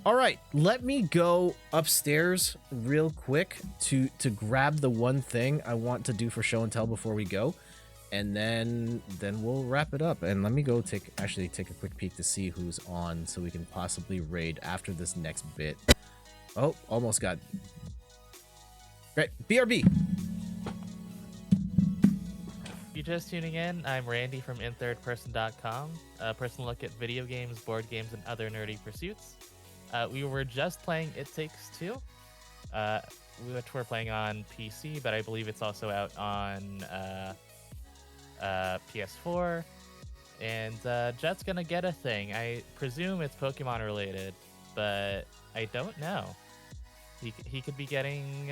All right, let me go upstairs real quick to grab the one thing I want to do for show and tell before we go, and then we'll wrap it up. And let me go take a quick peek to see who's on, so we can possibly raid after this next bit. Oh, almost got. Great, BRB. If you're just tuning in, I'm Randy from inthirdperson.com, a personal look at video games, board games, and other nerdy pursuits. We were just playing It Takes Two, which we're playing on PC, but I believe it's also out on PS4. And Jet's gonna get a thing. I presume it's Pokemon related, but I don't know. He could be getting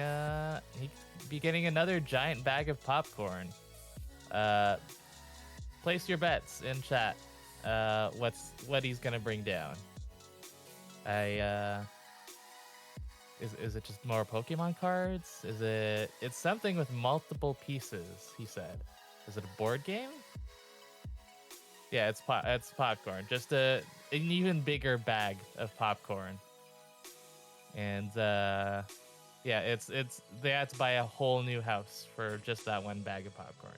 another giant bag of popcorn. Place your bets in chat. What he's gonna bring down. Is it just more Pokemon cards? It's something with multiple pieces, he said. Is it a board game? Yeah, it's popcorn. Just an even bigger bag of popcorn. And yeah, they had to buy a whole new house for just that one bag of popcorn.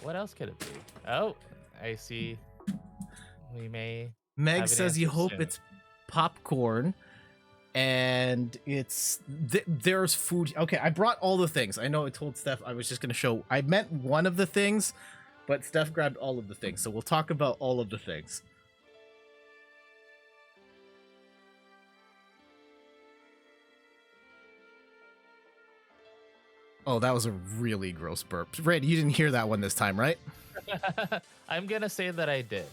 What else could it be? Oh, I see. We may. Meg says you hope it's popcorn, and there's food. Okay, I brought all the things. I know I told Steph I was just gonna show. I meant one of the things, but Steph grabbed all of the things. So we'll talk about all of the things. Oh, that was a really gross burp. Randy, you didn't hear that one this time, right? I'm gonna say that I did.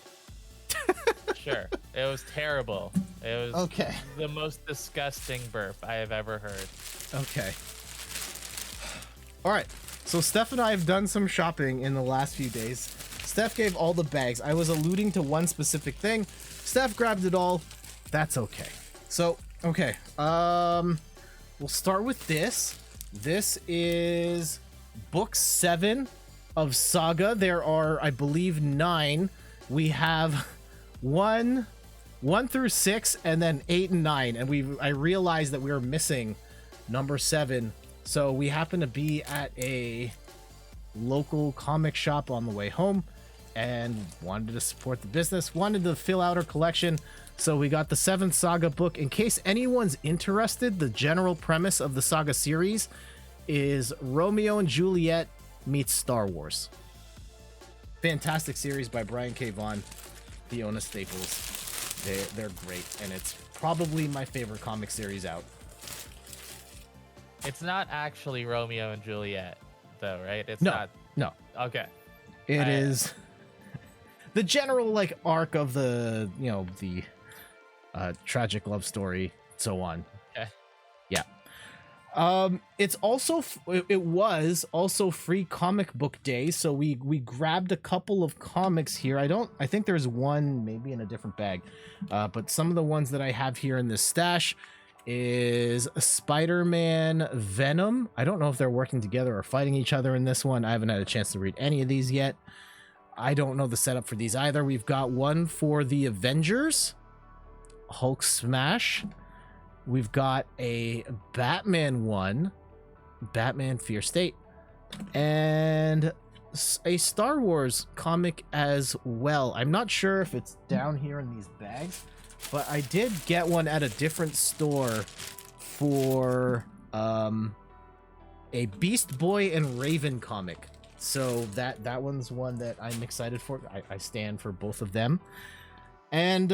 Sure. It was terrible. It was the most disgusting burp I have ever heard. Okay. All right. So Steph and I have done some shopping in the last few days. Steph gave all the bags. I was alluding to one specific thing. Steph grabbed it all. That's okay. So, okay. We'll start with this. This is book 7 of Saga. There are, I believe, 9. We have 1 through 6, and then 8 and 9. And I realized that we were missing number 7. So we happen to be at a local comic shop on the way home and wanted to support the business, wanted to fill out our collection. So we got the 7th Saga book. In case anyone's interested, the general premise of the Saga series is Romeo and Juliet meets Star Wars. Fantastic series by Brian K. Vaughan, Fiona Staples. They're great, and it's probably my favorite comic series out. It's not actually Romeo and Juliet, though, right? It's no, not. No. Okay. It is the general arc of the tragic love story, so on. Okay. Yeah. It's also it was also free comic book day, so we grabbed a couple of comics here. I think there's one maybe in a different bag, but some of the ones that I have here in this stash is Spider-Man Venom. I don't know if they're working together or fighting each other in this one. I haven't had a chance to read any of these yet. I don't know the setup for these either. We've got one for the Avengers, Hulk Smash. We've got a Batman one, Batman Fear State, and a Star Wars comic as well. I'm not sure if it's down here in these bags, but I did get one at a different store for a Beast Boy and Raven comic. So that one's one that I'm excited for. I stand for both of them. And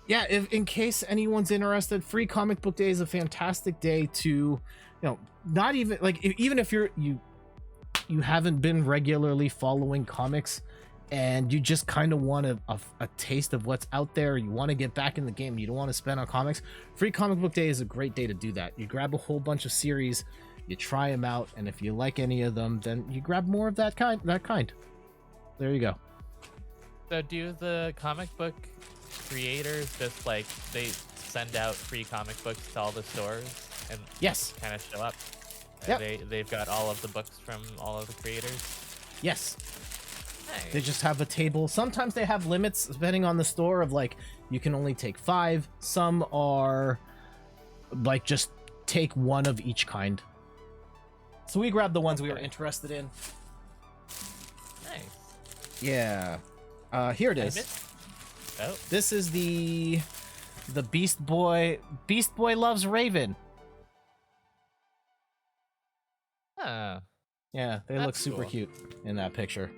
yeah, if in case anyone's interested, free comic book day is a fantastic day to, not even even if you haven't been regularly following comics and you just kind of want a taste of what's out there, you want to get back in the game, you don't want to spend on comics, free comic book day is a great day to do that. You grab a whole bunch of series, you try them out, and if you like any of them, then you grab more of that kind. There you go. So do the comic book creators just they send out free comic books to all the stores and yes, kind of show up? Yeah, they've got all of the books from all of the creators. Yes. They just have a table. Sometimes they have limits depending on the store of like you can only take 5. Some are like just take 1 of each kind. So we grabbed the ones we were interested in. Nice. Yeah. Here it is. Oh. This is the Beast Boy. Beast Boy loves Raven. Huh. Yeah, they look That's super cool. cute in that picture.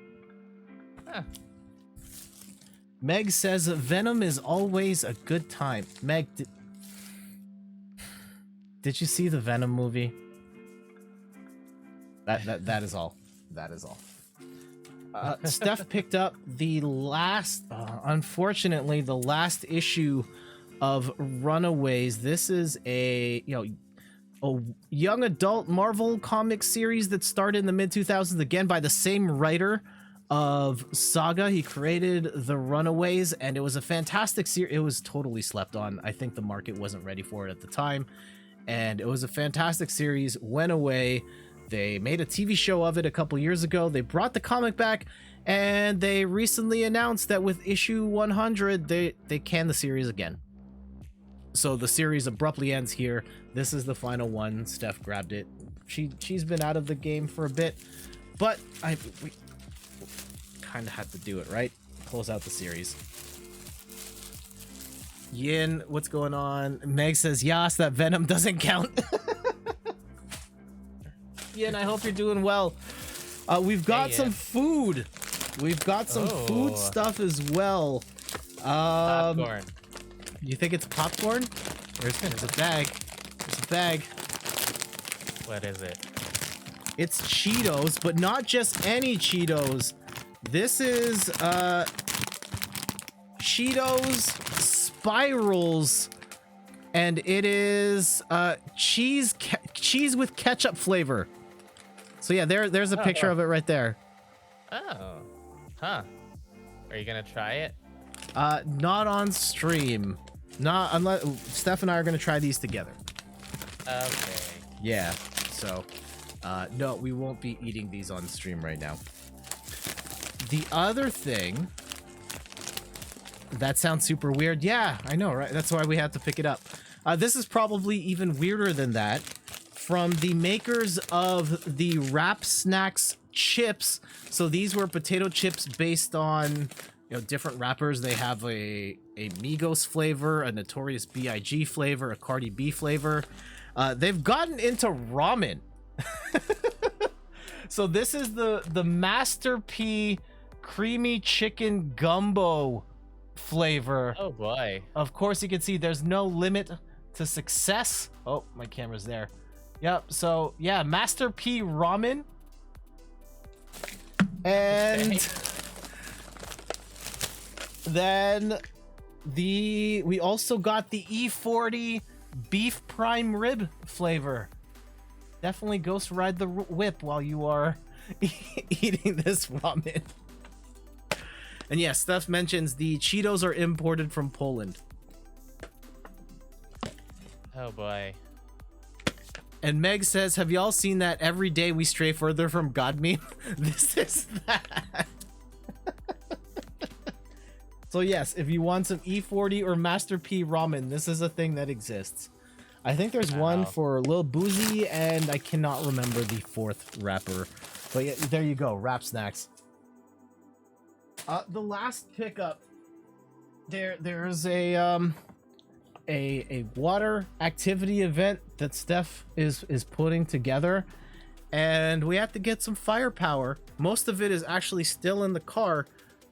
Huh. Meg says Venom is always a good time. Meg, did you see the Venom movie? That is all. That is all. Steph picked up the last, unfortunately, the last issue of Runaways. This is a young adult Marvel comic series that started in the mid 2000s, again by the same writer of Saga. He created the Runaways, and it was a fantastic series. It was totally slept on. I think the market wasn't ready for it at the time, and it was a fantastic series. Went away. They made a TV show of it a couple years ago. They brought the comic back, and they recently announced that with issue 100, they can the series again. So the series abruptly ends here. This is the final one. Steph grabbed it. She's been out of the game for a bit, but we kind of had to do it, right? Close out the series. Yin, what's going on? Meg says, "Yas, that Venom doesn't count." Yin, I hope you're doing well. We've got some food. We've got some food stuff as well. Popcorn. You think it's popcorn? There's a bag. There's a bag. What is it? It's Cheetos, but not just any Cheetos. This is Cheetos Spirals, and it is cheese with ketchup flavor. So yeah, there's a picture of it right there. Oh. Huh. Are you gonna try it? Not on stream. Not unless Steph and I are gonna try these together. Okay. Yeah. So, no, we won't be eating these on stream right now. The other thing that sounds super weird. Yeah, I know, right? That's why we had to pick it up. This is probably even weirder than that. From the makers of the Wrap Snacks chips. So these were potato chips based on, different rappers. They have a Migos flavor, a Notorious B.I.G. flavor, a Cardi B flavor. They've gotten into ramen. So this is the Master P creamy chicken gumbo flavor. Oh boy. Of course, you can see there's no limit to success. Oh, my camera's there. Yep. So yeah, Master P ramen. And then we also got the E40 beef prime rib flavor. Definitely ghost ride the whip while you are eating this ramen. And yes, Steph mentions the Cheetos are imported from Poland. Oh boy. And Meg says, have y'all seen that every day we stray further from God meme? This is that. So yes, if you want some E40 or Master P ramen, this is a thing that exists. I think there's one for Lil Boozy, and I cannot remember the 4th rapper. But yeah, there you go, Rap Snacks. The last pickup, there's a water activity event that Steph is putting together, and we have to get some firepower. Most of it is actually still in the car,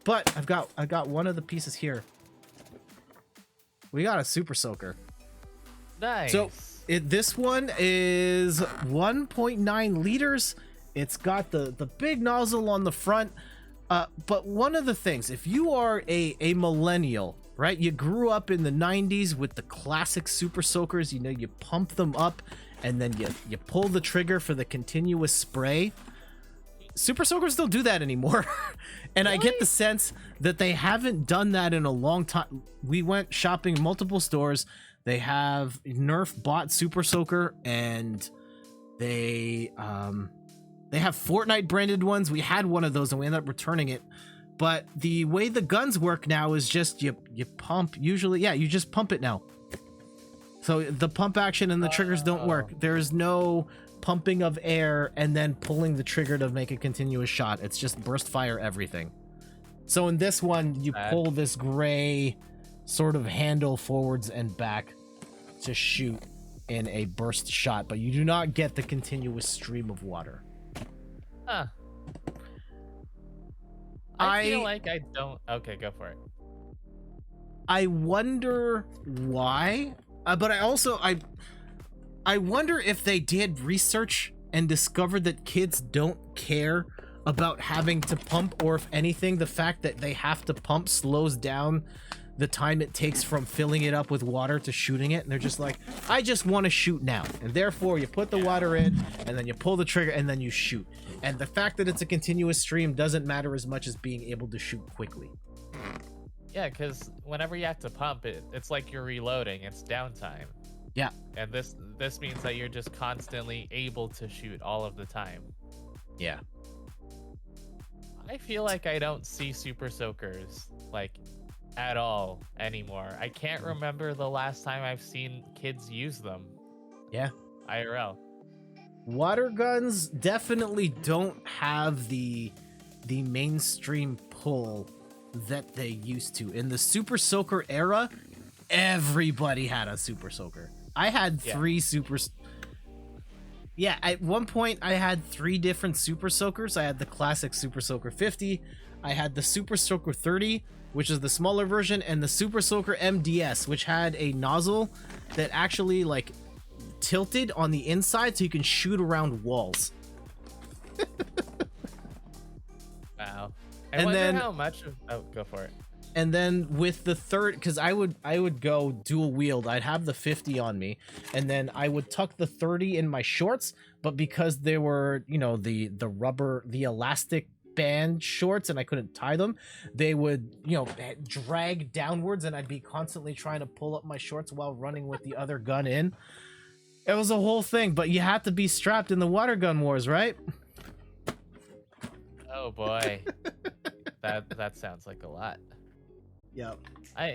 but I got one of the pieces here. We got a super soaker. Nice. So this one is 1.9 liters. It's got the big nozzle on the front. But one of the things, if you are a millennial, right? You grew up in the 90s with the classic super soakers. You pump them up and then you pull the trigger for the continuous spray. Super soakers don't do that anymore. And really? I get the sense that they haven't done that in a long time. We went shopping multiple stores. They have Nerf bought super soaker, and they They have Fortnite branded ones. We had one of those and we ended up returning it. But the way the guns work now is just you pump. Usually, yeah, you just pump it now. So the pump action and the triggers don't work. There's no pumping of air and then pulling the trigger to make a continuous shot. It's just burst fire everything. So in this one, you pull this gray sort of handle forwards and back to shoot in a burst shot, but you do not get the continuous stream of water. Huh. I feel like I don't... Okay, go for it. I wonder why, but I wonder if they did research and discovered that kids don't care about having to pump, or if anything, the fact that they have to pump slows down the time it takes from filling it up with water to shooting it, and they're just like, I just want to shoot now, and therefore you put the water in and then you pull the trigger and then you shoot, and the fact that it's a continuous stream doesn't matter as much as being able to shoot quickly. Yeah, because whenever you have to pump it, it's like you're reloading. It's downtime. Yeah, and this means that you're just constantly able to shoot all of the time. Yeah, I feel like I don't see super soakers like at all anymore. I can't remember the last time I've seen kids use them. Yeah, IRL. Water guns definitely don't have the mainstream pull that they used to. In the Super Soaker era, everybody had a Super Soaker. I had three at one point I had 3 different Super Soakers. I had the classic Super Soaker 50, I had the Super Soaker 30, which is the smaller version, and the Super Soaker MDS, which had a nozzle that actually like tilted on the inside so you can shoot around walls. Wow. And wonder then how much of... Oh, go for it. And then with the third, because I would go dual wield, I'd have the 50 on me, and then I would tuck the 30 in my shorts, but because they were, you know, the rubber, the elastic band shorts, and I couldn't tie them, they would, you know, drag downwards, and I'd be constantly trying to pull up my shorts while running with the other gun in. It was a whole thing, but you had to be strapped in the water gun wars, right? Oh boy. that sounds like a lot. Yep. I